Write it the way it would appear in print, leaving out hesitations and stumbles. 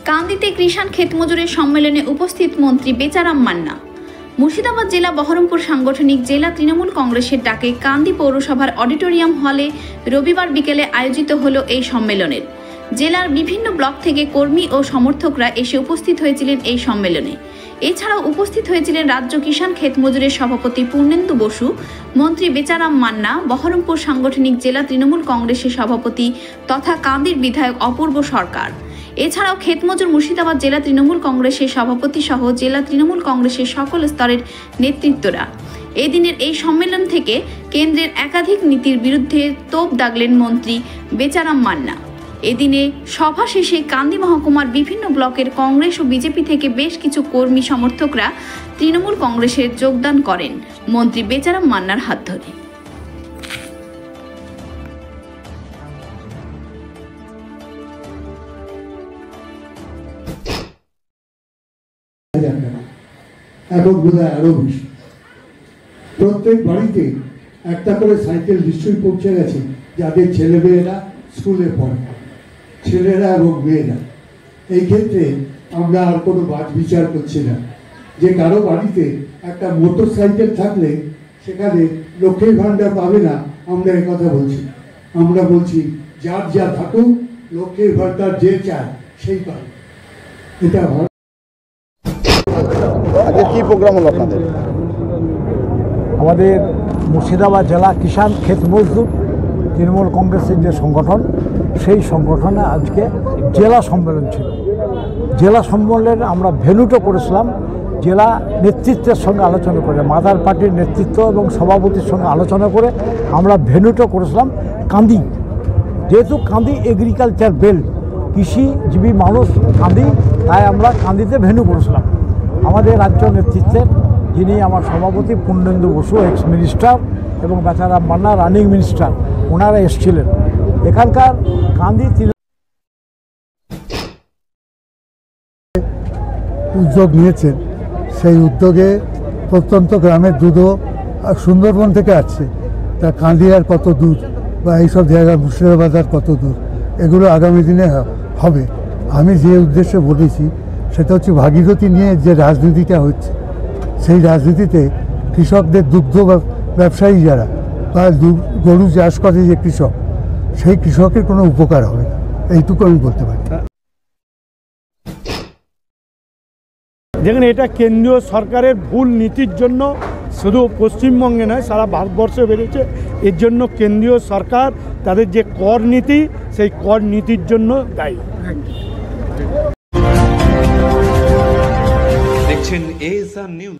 কান্দিতে কৃষাণ ক্ষেত মজুরের সম্মেলনে উপস্থিত মন্ত্রী বেচারাম মান্না। মুর্শিদাবাদ জেলা বহরমপুর সাংগঠনিক জেলা তৃণমূল কংগ্রেসের ডাকে কান্দি পৌরসভার অডিটোরিয়াম হলে রবিবার বিকেলে আয়োজিত হলো এই সম্মেলনের। জেলার বিভিন্ন ব্লক থেকে কর্মী ও সমর্থকরা এসে উপস্থিত হয়েছিলেন এই সম্মেলনে। এছাড়াও উপস্থিত হয়েছিলেন রাজ্য কিষাণ ক্ষেত মজুরের সভাপতি পূর্ণেন্দু বসু, মন্ত্রী বেচারাম মান্না, বহরমপুর সাংগঠনিক জেলা তৃণমূল কংগ্রেসের সভাপতি তথা কান্দির বিধায়ক অপূর্ব সরকার। এছাড়াও ক্ষেতমজুর মুর্শিদাবাদ জেলা তৃণমূল কংগ্রেসের সভাপতি সহ জেলা তৃণমূল কংগ্রেসের সকল স্তরের নেতৃত্বরা। এদিনের এই সম্মেলন থেকে কেন্দ্রের একাধিক নীতির বিরুদ্ধে তোপ দাগলেন মন্ত্রী বেচারাম মান্না। এদিনে সভা শেষে কান্দি মহকুমার বিভিন্ন ব্লকের কংগ্রেস ও বিজেপি থেকে বেশ কিছু কর্মী সমর্থকরা তৃণমূল কংগ্রেসের যোগদান করেন মন্ত্রী বেচারাম মান্নার হাত ধরে। এখন বোধহয় আরো বেশি। প্রত্যেক বাড়িতে একটা করে সাইকেল নিশ্চয়ই পৌঁছে গেছে, যাদের ছেলেমেয়েরা স্কুলে পড়ে, ছেলেরা এবং মেয়েরা। এই ক্ষেত্রে আমরা আর কোনো বাদ বিচার করছি না যে কারো বাড়িতে একটা মোটর সাইকেল থাকলে সেখানে লক্ষ্মীর ভাণ্ডার পাবে না, আমরা কথা বলছি। আমরা বলছি যার যা থাকুক, লক্ষ্মীর ভাণ্ডার যে চায় সেই পাবে। এটা কি প্রোগ্রাম হলো আপনাদের? আমাদের মুর্শিদাবাদ জেলা কিষাণ ক্ষেত মজদুর তৃণমূল কংগ্রেসের যে সংগঠন, সেই সংগঠনে আজকে জেলা সম্মেলন ছিল। জেলা সম্মেলনে আমরা ভেন্যুটা করেছিলাম জেলা নেতৃত্বের সঙ্গে আলোচনা করে, মাদার পার্টির নেতৃত্ব এবং সভাপতির সঙ্গে আলোচনা করে আমরা ভেন্যুটা করেছিলাম কান্দি। যেহেতু কান্দি এগ্রিকালচার বেল্ট, কৃষিজীবী মানুষ কান্দি, তাই আমরা কান্দিতে ভেন্যু করেছিলাম। আমাদের রাজ্য নেতৃত্বের যিনি আমার সভাপতি পূর্ণেন্দু বসু, এক্স মিনিস্টার, এবং বেচারাম মান্না রানিং মিনিস্টার, ওনারা এসেছিলেন। এখানকার কান্দি উদ্যোগ নিয়েছেন, সেই উদ্যোগে প্রত্যন্ত গ্রামের দুধও সুন্দরবন থেকে আসছে। তা কান্দি আর কত দূর, বা এইসব জায়গা মুর্শিদাবাদ আর কত দূর, এগুলো আগামী দিনে হবে। আমি যে উদ্দেশ্যে বলেছি সেটা হচ্ছে ভাগীরথী নিয়ে যে রাজনীতিটা হচ্ছে, সেই রাজনীতিতে কৃষকদের দুগ্ধ ব্যবসায়ী যারা বা গরু চাষ করে যে কৃষক, সেই কৃষকের কোনো উপকার হবে না, এইটুকু আমি বলতে পারি। যেখানে এটা কেন্দ্রীয় সরকারের ভুল নীতির জন্য শুধু পশ্চিমবঙ্গে নয়, সারা ভারতবর্ষে বেড়েছে। এর জন্য কেন্দ্রীয় সরকার তাদের যে কর নীতি, সেই কর নীতির জন্য দায়ী। দেখছেন এএসআর নিউজ।